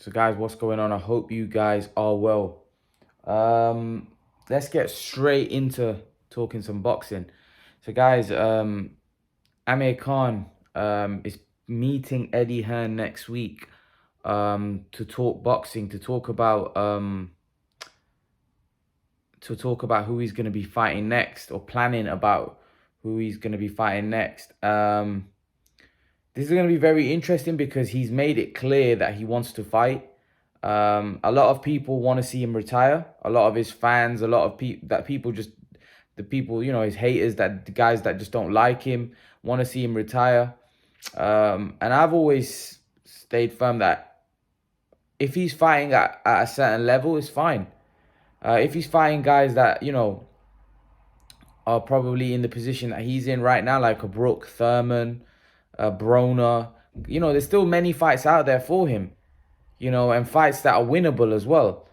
So guys, what's going on? I hope you guys are well. Let's get straight into talking some boxing. So guys, Amir Khan is meeting Eddie Hearn next week to talk boxing, to talk about who he's going to be fighting next, or planning about who he's going to be fighting next. This is going to be very interesting because he's made it clear that he wants to fight. A lot of people want to see him retire. A lot of his fans, a lot of people the people, his haters, that the guys that just don't like him, want to see him retire. And I've always stayed firm that if he's fighting at a certain level, it's fine. If he's fighting guys that, are probably in the position that he's in right now, like a Brook Thurman, Broner, there's still many fights out there for him, and fights that are winnable as well.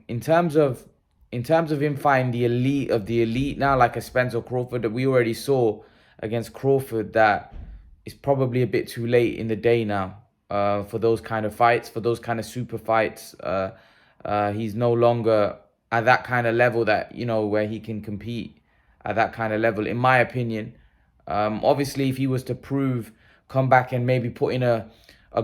In terms of him fighting the elite of the elite now, like a Spencer Crawford that we already saw against Crawford, that it's probably a bit too late in the day now for those kind of fights, for those kind of super fights. He's no longer at that kind of level that, where he can compete at that kind of level, in my opinion. Obviously, if he was to come back and maybe put in a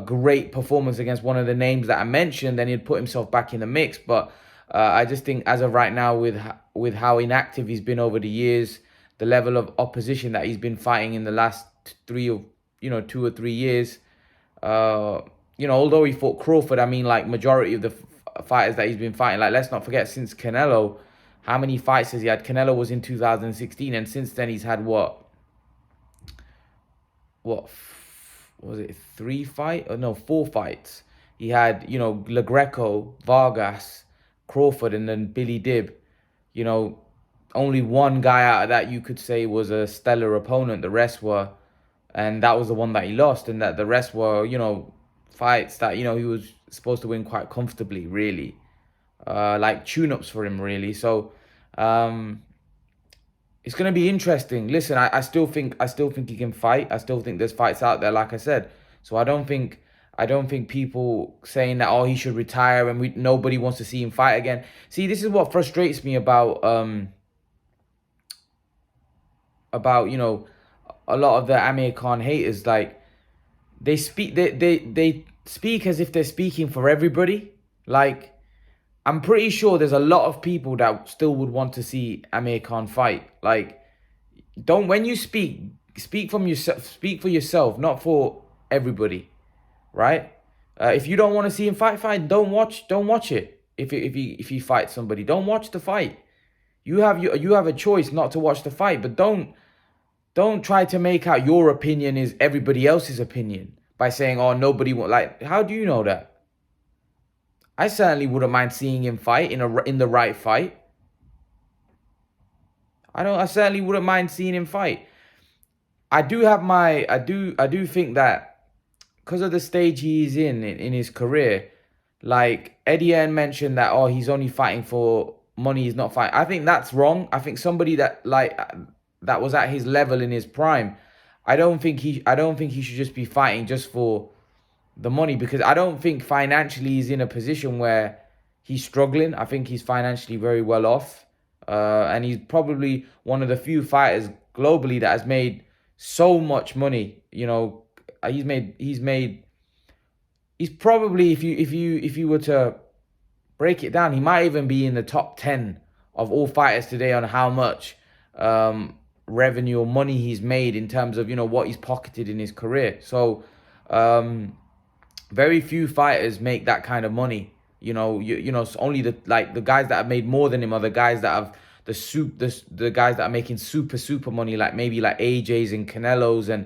great performance against one of the names that I mentioned, then he'd put himself back in the mix. But I just think as of right now, with how inactive he's been over the years, the level of opposition that he's been fighting in the last 2 or 3 years, although he fought Crawford, I mean, like, majority of the fighters that he's been fighting, like, let's not forget, since Canelo, how many fights has he had? Canelo was in 2016, and since then he's had what was it, 4 fights. He had, Le Greco, Vargas, Crawford, and then Billy Dib. Only one guy out of that you could say was a stellar opponent. The rest were, and that was the one that he lost, and that the rest were, fights that, he was supposed to win quite comfortably, really. Like tune-ups for him, really. So it's going to be interesting. Listen, I still think he can fight. I still think there's fights out there, like I said. So I don't think people saying that, oh, he should retire and nobody wants to see him fight again. See, this is what frustrates me about a lot of the Amir Khan haters. Like, they speak as if they're speaking for everybody. Like, I'm pretty sure there's a lot of people that still would want to see Amir Khan fight. Like, when you speak from yourself, speak for yourself, not for everybody, right? If you don't want to see him fight, don't watch it. If he fights somebody, don't watch the fight. You have a choice not to watch the fight, but don't try to make out your opinion is everybody else's opinion by saying, oh, nobody won't. Like, how do you know that? I certainly wouldn't mind seeing him fight in the right fight. I certainly wouldn't mind seeing him fight. I do think that because of the stage he's in his career, like Eddie Hearn mentioned that, oh, he's only fighting for money, he's not fighting. I think that's wrong. I think somebody that was at his level in his prime, I don't think he should just be fighting just for the money, because I don't think financially he's in a position where he's struggling. I think he's financially very well off. And he's probably one of the few fighters globally that has made so much money. He's probably, if you were to break it down, he might even be in the top 10 of all fighters today on how much revenue or money he's made in terms of, what he's pocketed in his career. So very few fighters make that kind of money. It's only the guys that have made more than him are the guys that have the guys that are making super money, like maybe like AJ's and Canelo's and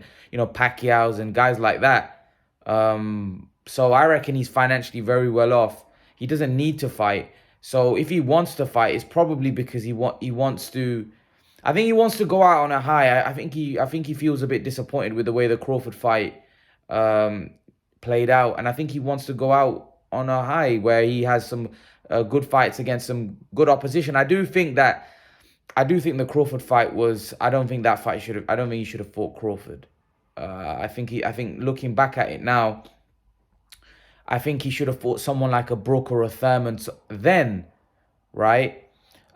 Pacquiao's and guys like that. So I reckon he's financially very well off. He doesn't need to fight. So if he wants to fight, it's probably because he wants to. I think he wants to go out on a high. I think he feels a bit disappointed with the way the Crawford fight played out, and I think he wants to go out on a high where he has some good fights against some good opposition. I do think the Crawford fight was. I don't think he should have fought Crawford. I think looking back at it now, I think he should have fought someone like a Brook or a Thurman then, right?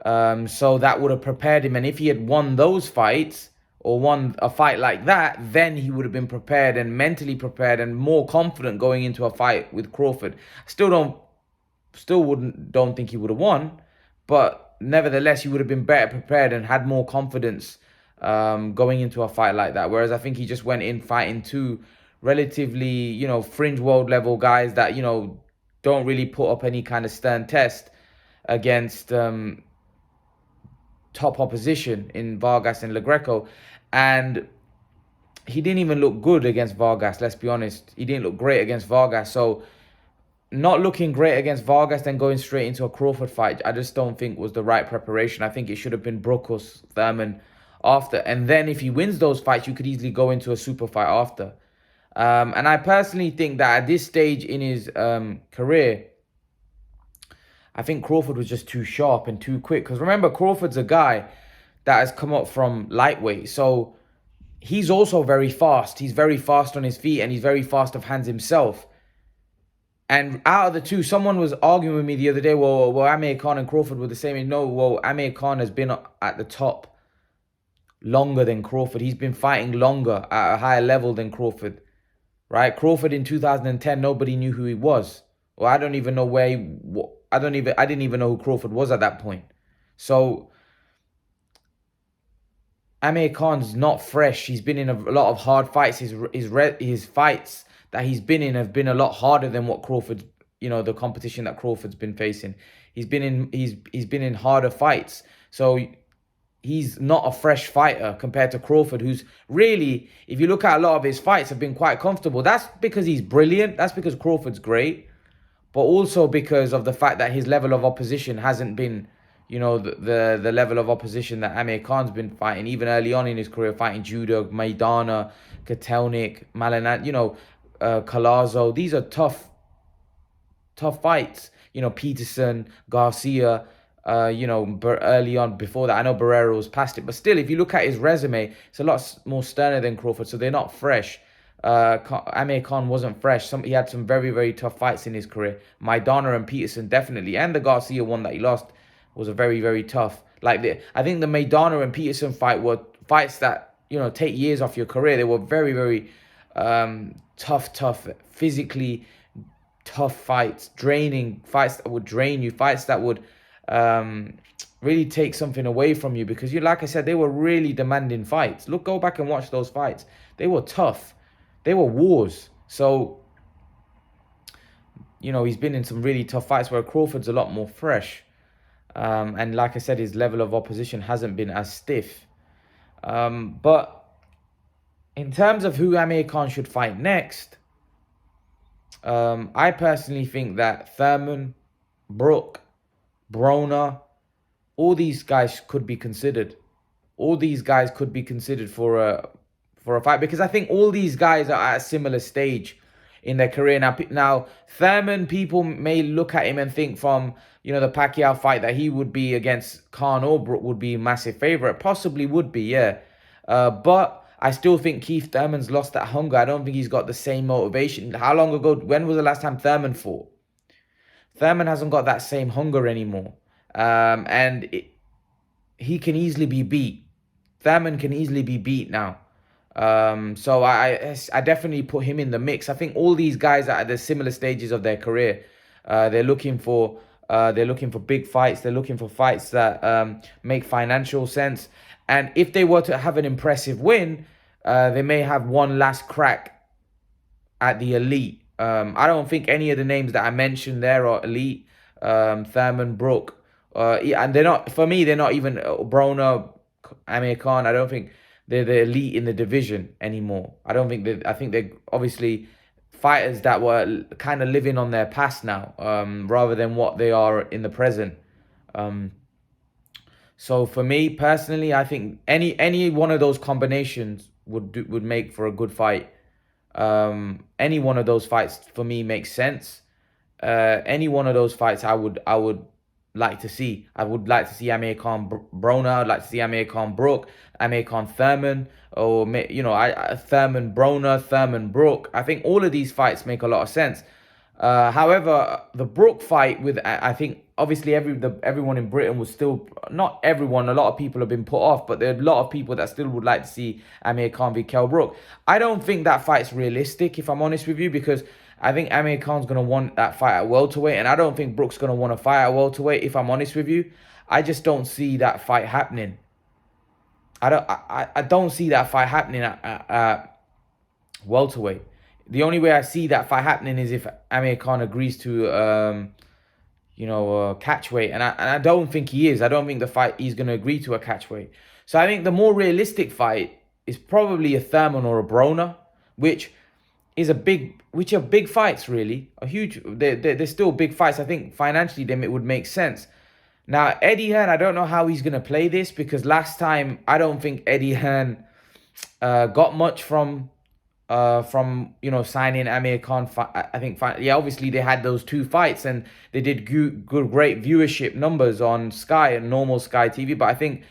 So that would have prepared him. And if he had won those fights or won a fight like that, then he would have been prepared and mentally prepared and more confident going into a fight with Crawford. Don't think he would have won, but nevertheless, he would have been better prepared and had more confidence going into a fight like that. Whereas I think he just went in fighting two relatively, fringe world level guys that, don't really put up any kind of stern test against top opposition in Vargas and LaGreco. And he didn't even look good against Vargas, let's be honest. He didn't look great against Vargas. So not looking great against Vargas, then going straight into a Crawford fight, I just don't think was the right preparation. I think it should have been Brook or Thurman after. And then if he wins those fights, you could easily go into a super fight after. And I personally think that at this stage in his career, I think Crawford was just too sharp and too quick. Because remember, Crawford's a guy that has come up from lightweight. So he's also very fast. He's very fast on his feet and he's very fast of hands himself. And out of the two, someone was arguing with me the other day, well, Amir Khan and Crawford were the same. No, well, Amir Khan has been at the top longer than Crawford. He's been fighting longer at a higher level than Crawford, right? Crawford in 2010, nobody knew who he was. Well, I don't even know I didn't even know who Crawford was at that point. So Amir Khan's not fresh. He's been in a lot of hard fights. His fights that he's been in have been a lot harder than what Crawford, the competition that Crawford's been facing. He's been in harder fights. So he's not a fresh fighter compared to Crawford, who's really, if you look at a lot of his fights, have been quite comfortable. That's because he's brilliant. That's because Crawford's great. But also because of the fact that his level of opposition hasn't been, the level of opposition that Amir Khan's been fighting, even early on in his career, fighting Judo, Maidana, Kotelnik, Malinan, Collazo. These are tough fights. Peterson, Garcia, early on before that. I know Barrera was past it. But still, if you look at his resume, it's a lot more sterner than Crawford. So they're not fresh. Amir Khan wasn't fresh. He had some very, very tough fights in his career. Maidana and Peterson definitely. And the Garcia one that he lost was a very, very tough. I think the Maidana and Peterson fight were fights that, take years off your career. They were very, very tough, physically tough fights, draining fights that would drain you, fights that would really take something away from you, because like I said, they were really demanding fights. Go back and watch those fights. They were tough. They were wars. So, he's been in some really tough fights where Crawford's a lot more fresh. And like I said, his level of opposition hasn't been as stiff. But in terms of who Amir Khan should fight next, I personally think that Thurman, Brook, Broner, all these guys could be considered. All these guys could be considered for a fight, because I think all these guys are at a similar stage in their career. Now Thurman, people may look at him and think from, the Pacquiao fight that he would be against Khan or Brook would be a massive favorite. Possibly would be, yeah. But I still think Keith Thurman's lost that hunger. I don't think he's got the same motivation. How long ago, when was the last time Thurman fought? Thurman hasn't got that same hunger anymore. He can easily be beat. Thurman can easily be beat now. So I definitely put him in the mix. I think all these guys are at the similar stages of their career. They're looking for big fights. They're looking for fights that make financial sense. And if they were to have an impressive win, they may have one last crack at the elite. I don't think any of the names that I mentioned there are elite. Thurman, Brook, and they're not, for me, they're not even Broner, Amir Khan. I don't think they're the elite in the division anymore. I think they're obviously fighters that were kind of living on their past now, rather than what they are in the present. So for me personally, I think any one of those combinations would make for a good fight. Any one of those fights for me makes sense. Any one of those fights I would like to see. I would like to see Amir Khan Broner. I'd like to see Amir Khan Brook, Amir Khan Thurman, or Thurman Broner, Thurman Brook. I think all of these fights make a lot of sense. However, the Brook fight with, I think obviously everyone in Britain was still, not everyone, a lot of people have been put off, but there are a lot of people that still would like to see Amir Khan v Kell Brook. I don't think that fight's realistic, if I'm honest with you, because I think Amir Khan's gonna want that fight at welterweight, and I don't think Brook's gonna want to fight at welterweight. If I'm honest with you, I just don't see that fight happening. I don't see that fight happening at welterweight. The only way I see that fight happening is if Amir Khan agrees to catch weight, and I don't think he is. I don't think the fight he's going to agree to a catch weight. So I think the more realistic fight is probably a Thurman or a Broner, which are big fights, really. They're still big fights. I think financially them it would make sense. Now, Eddie Hearn, I don't know how he's going to play this, because last time I don't think Eddie Hearn got much from signing Amir Khan. I think obviously they had those two fights and they did great viewership numbers on Sky and normal Sky TV. But I think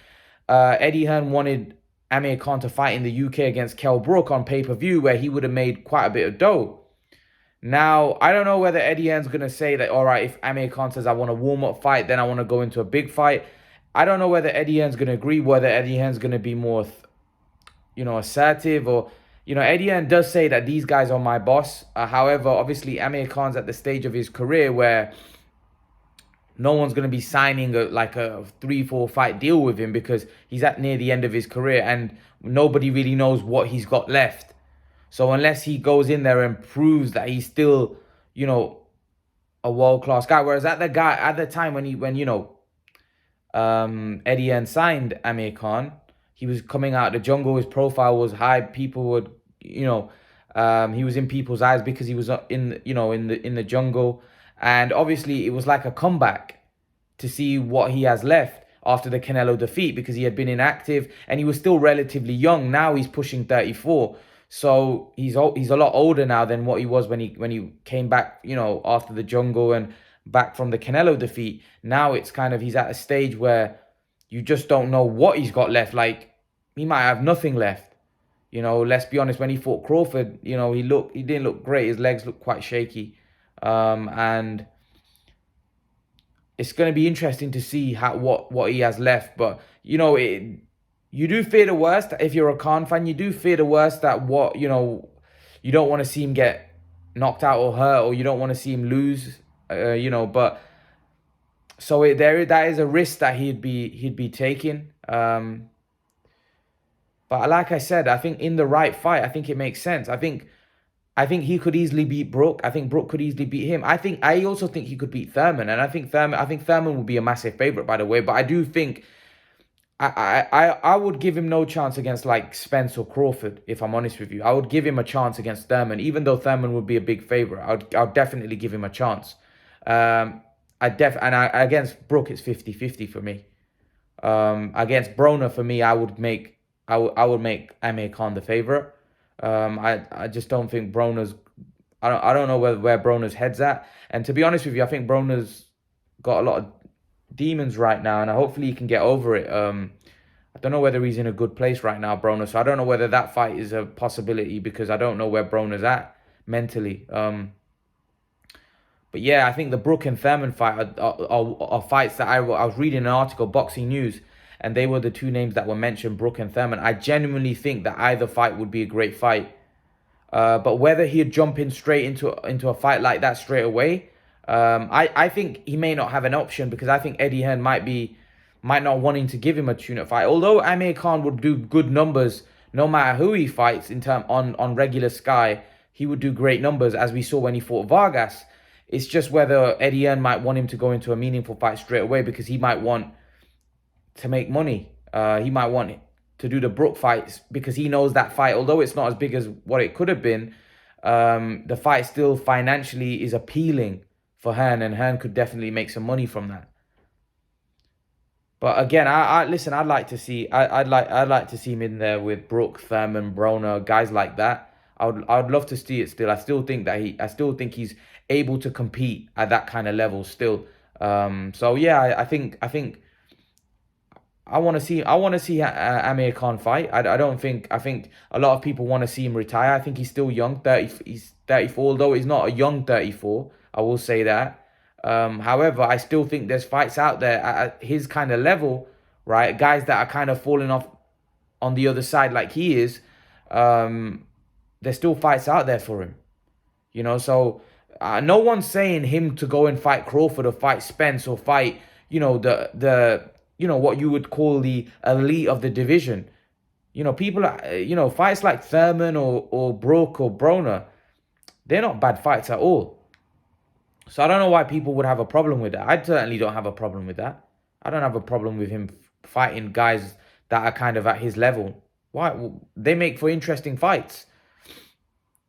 Eddie Hearn wanted Amir Khan to fight in the UK against Kell Brook on pay-per-view, where he would have made quite a bit of dough. Now, I don't know whether Eddie Hearn's going to say that, all right, if Amir Khan says I want a warm-up fight, then I want to go into a big fight. I don't know whether Eddie Hearn's going to agree, whether Eddie Hearn's going to be more, assertive, or, Eddie Hearn does say that these guys are my boss. However, obviously, Amir Khan's at the stage of his career where no one's going to be signing a 3-4 fight deal with him, because he's at near the end of his career and nobody really knows what he's got left. So unless he goes in there and proves that he's still, a world-class guy. Whereas at the time when Eddie Hearn signed Amir Khan, he was coming out of the jungle. His profile was high. People would, he was in people's eyes because he was in the jungle. And obviously it was like a comeback to see what he has left after the Canelo defeat, because he had been inactive and he was still relatively young. Now he's pushing 34. So he's a lot older now than what he was when he came back, after the jungle and back from the Canelo defeat. Now it's kind of, he's at a stage where you just don't know what he's got left. Like, he might have nothing left. Let's be honest, when he fought Crawford, he didn't look great. His legs looked quite shaky. And it's going to be interesting to see what he has left. But, you do fear the worst. If you're a Khan fan, you do fear the worst, that you don't want to see him get knocked out or hurt, or you don't want to see him lose, but so that is a risk that he'd be taking. But like I said, I think in the right fight, I think it makes sense. I think he could easily beat Brook. I think Brook could easily beat him. I also think he could beat Thurman, and I think Thurman will be a massive favorite, by the way. But I do think I would give him no chance against like Spence or Crawford, if I'm honest with you. I would give him a chance against Thurman, even though Thurman would be a big favorite. I'll definitely give him a chance. Against Brook, it's 50-50 for me. Against Broner, for me, I would make Amir Khan the favorite. I just don't think Broner's. I don't know where Broner's head's at. And to be honest with you, I think Broner's got a lot of demons right now, and hopefully he can get over it. I don't know whether he's in a good place right now, Broner. So I don't know whether that fight is a possibility, because I don't know where Broner's at mentally. But yeah, I think the Brook and Thurman fight are fights that I was reading an article, Boxing News, and they were the two names that were mentioned, Brook and Thurman. I genuinely think that either fight would be a great fight. But whether he'd jump in straight into a fight like that straight away, I think he may not have an option, because I think Eddie Hearn might not wanting to give him a tune-up fight. Although Amir Khan would do good numbers no matter who he fights on regular Sky, he would do great numbers, as we saw when he fought Vargas. It's just whether Eddie Hearn might want him to go into a meaningful fight straight away, because he might want to make money. He might want to do the Brook fights, because he knows that fight, although it's not as big as what it could have been, the fight still financially is appealing for Hearn, and Hearn could definitely make some money from that. But again, listen, I'd like to see him in there with Brook, Thurman, Broner, guys like that. I'd love to see it still. I still think he's able to compete at that kind of level still. So yeah, I think I want to see Amir Khan fight. I don't think I think a lot of people want to see him retire. I think he's still young, he's 34, although he's not a young 34. I will say that. However, I still think there's fights out there at his kind of level, right? Guys that are kind of falling off on the other side like he is. There's still fights out there for him. So no one's saying him to go and fight Crawford or fight Spence or fight, the what you would call the elite of the division. People are, fights like Thurman or Brook or Broner, they're not bad fights at all. So I don't know why people would have a problem with that. I certainly don't have a problem with that. I don't have a problem with him fighting guys that are kind of at his level. Why? They make for interesting fights.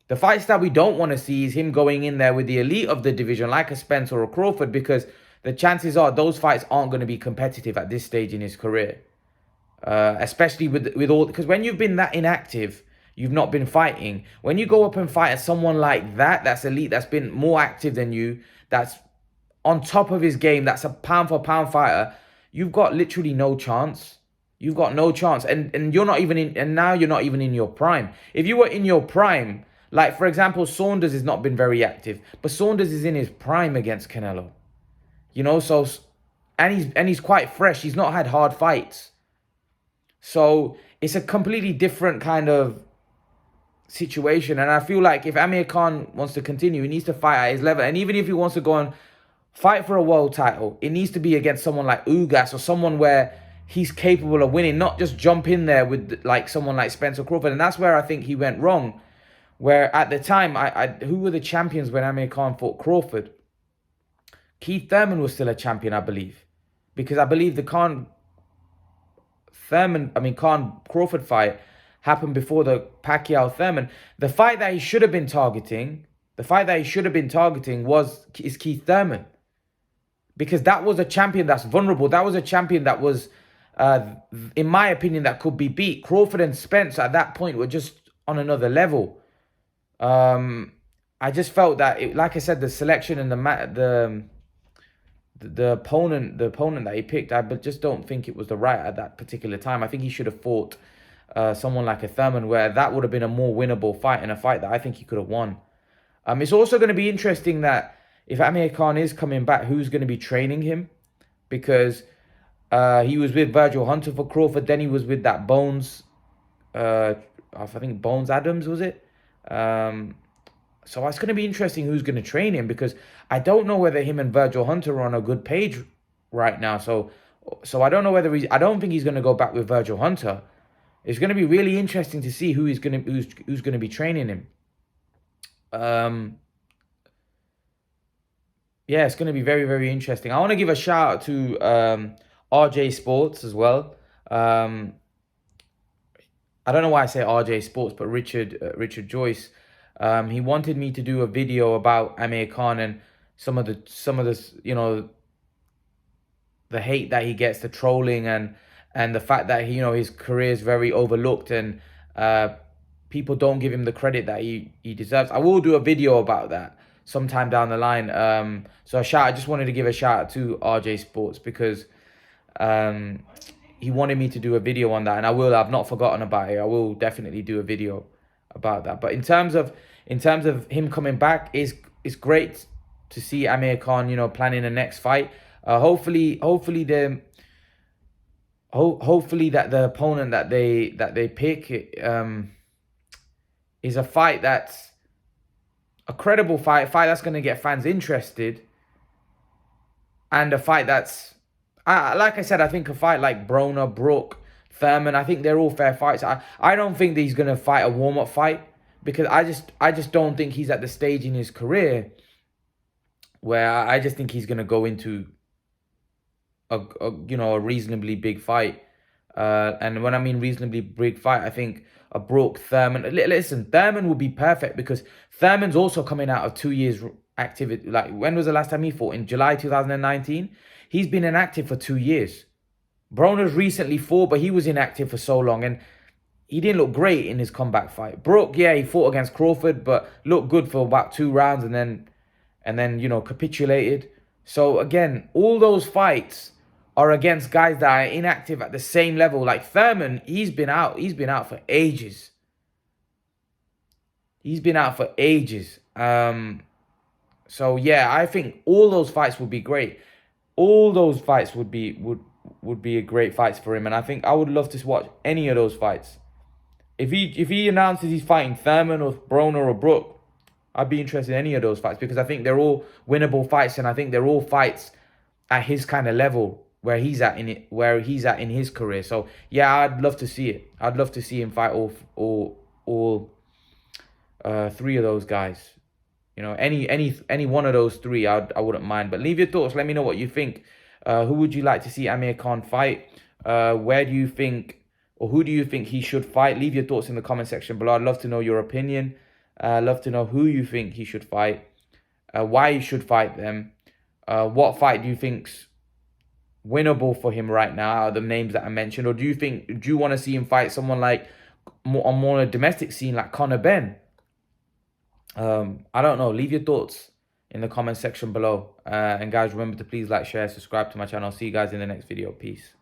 The fights that we don't want to see is him going in there with the elite of the division, like a Spence or a Crawford, because the chances are those fights aren't going to be competitive at this stage in his career. Especially with all, because when you've been that inactive, you've not been fighting. When you go up and fight at someone like that, that's elite, that's been more active than you, that's on top of his game, that's a pound for pound fighter, you've got literally no chance. You've got no chance. And you're not even in, and now you're not even in your prime. If you were in your prime, like for example, Saunders has not been very active, but Saunders is in his prime against Canelo. So, and he's quite fresh. He's not had hard fights. So it's a completely different kind of situation. And I feel like if Amir Khan wants to continue, he needs to fight at his level. And even if he wants to go and fight for a world title, it needs to be against someone like Ugas or someone where he's capable of winning, not just jump in there with like someone like Spencer Crawford. And that's where I think he went wrong. Where at the time, who were the champions when Amir Khan fought Crawford? Keith Thurman was still a champion, I believe. Because I believe the Crawford fight happened before the Pacquiao-Thurman. The fight that he should have been targeting, is Keith Thurman. Because that was a champion that's vulnerable. That was a champion that was, in my opinion, that could be beat. Crawford and Spence at that point were just on another level. I just felt that, like I said, the selection and the opponent that he picked, I just don't think it was the right at that particular time. I think he should have fought someone like a Thurman, where that would have been a more winnable fight and a fight that I think he could have won. It's also going to be interesting that if Amir Khan is coming back, who's going to be training him? Because he was with Virgil Hunter for Crawford, then he was with that Bones, I think Bones Adams, was it? So it's going to be interesting who's going to train him, because I don't know whether him and Virgil Hunter are on a good page right now. So I don't know whether I don't think he's going to go back with Virgil Hunter. It's going to be really interesting to see who's going to be training him. Yeah, it's going to be very, very interesting. I want to give a shout out to RJ Sports as well. I don't know why I say RJ Sports, but Richard Joyce. He wanted me to do a video about Amir Khan and some of the the hate that he gets, the trolling and the fact that his career is very overlooked and people don't give him the credit that he deserves. I will do a video about that sometime down the line. So I just wanted to give a shout out to RJ Sports, because he wanted me to do a video on that, and I've not forgotten about it. I will definitely do a video about that. But in terms of him coming back, it's great to see Amir Khan, planning the next fight. Hopefully that the opponent that they pick is a fight that's a credible fight that's going to get fans interested, and a fight that's, like I said, I think a fight like Broner, Brook, Thurman, I think they're all fair fights. I don't think that he's going to fight a warm-up fight, because I just don't think he's at the stage in his career where I just think he's going to go into a reasonably big fight. And when I mean reasonably big fight, I think a Brook, Thurman. Listen, Thurman would be perfect, because Thurman's also coming out of 2 years activity. Like, when was the last time he fought? In July 2019? He's been inactive for 2 years. Broner's recently fought, but he was inactive for so long, and he didn't look great in his comeback fight. Brook, yeah, he fought against Crawford, but looked good for about 2 rounds, and then capitulated. So again, all those fights are against guys that are inactive at the same level. Like Thurman, he's been out. He's been out for ages. He's been out for ages. So yeah, I think all those fights would be great. All those fights would be a great fights for him, and I think I would love to watch any of those fights. If he announces he's fighting Thurman or Broner or Brook, I'd be interested in any of those fights, because I think they're all winnable fights, and I think they're all fights at his kind of level where he's at in his career. So yeah, I'd love to see it. I'd love to see him fight all three of those guys. You know, any one of those three, I wouldn't mind. But leave your thoughts. Let me know what you think. Who would you like to see Amir Khan fight? Where do you think, or who do you think he should fight? Leave your thoughts in the comment section below. I'd love to know your opinion. I'd love to know who you think he should fight. Why he should fight them. What fight do you think's winnable for him right now out of the names that I mentioned? Or do you want to see him fight someone like on more a domestic scene like Conor Ben? I don't know. Leave your thoughts in the comment section below. And guys, remember to please like, share, subscribe to my channel. See you guys in the next video. Peace.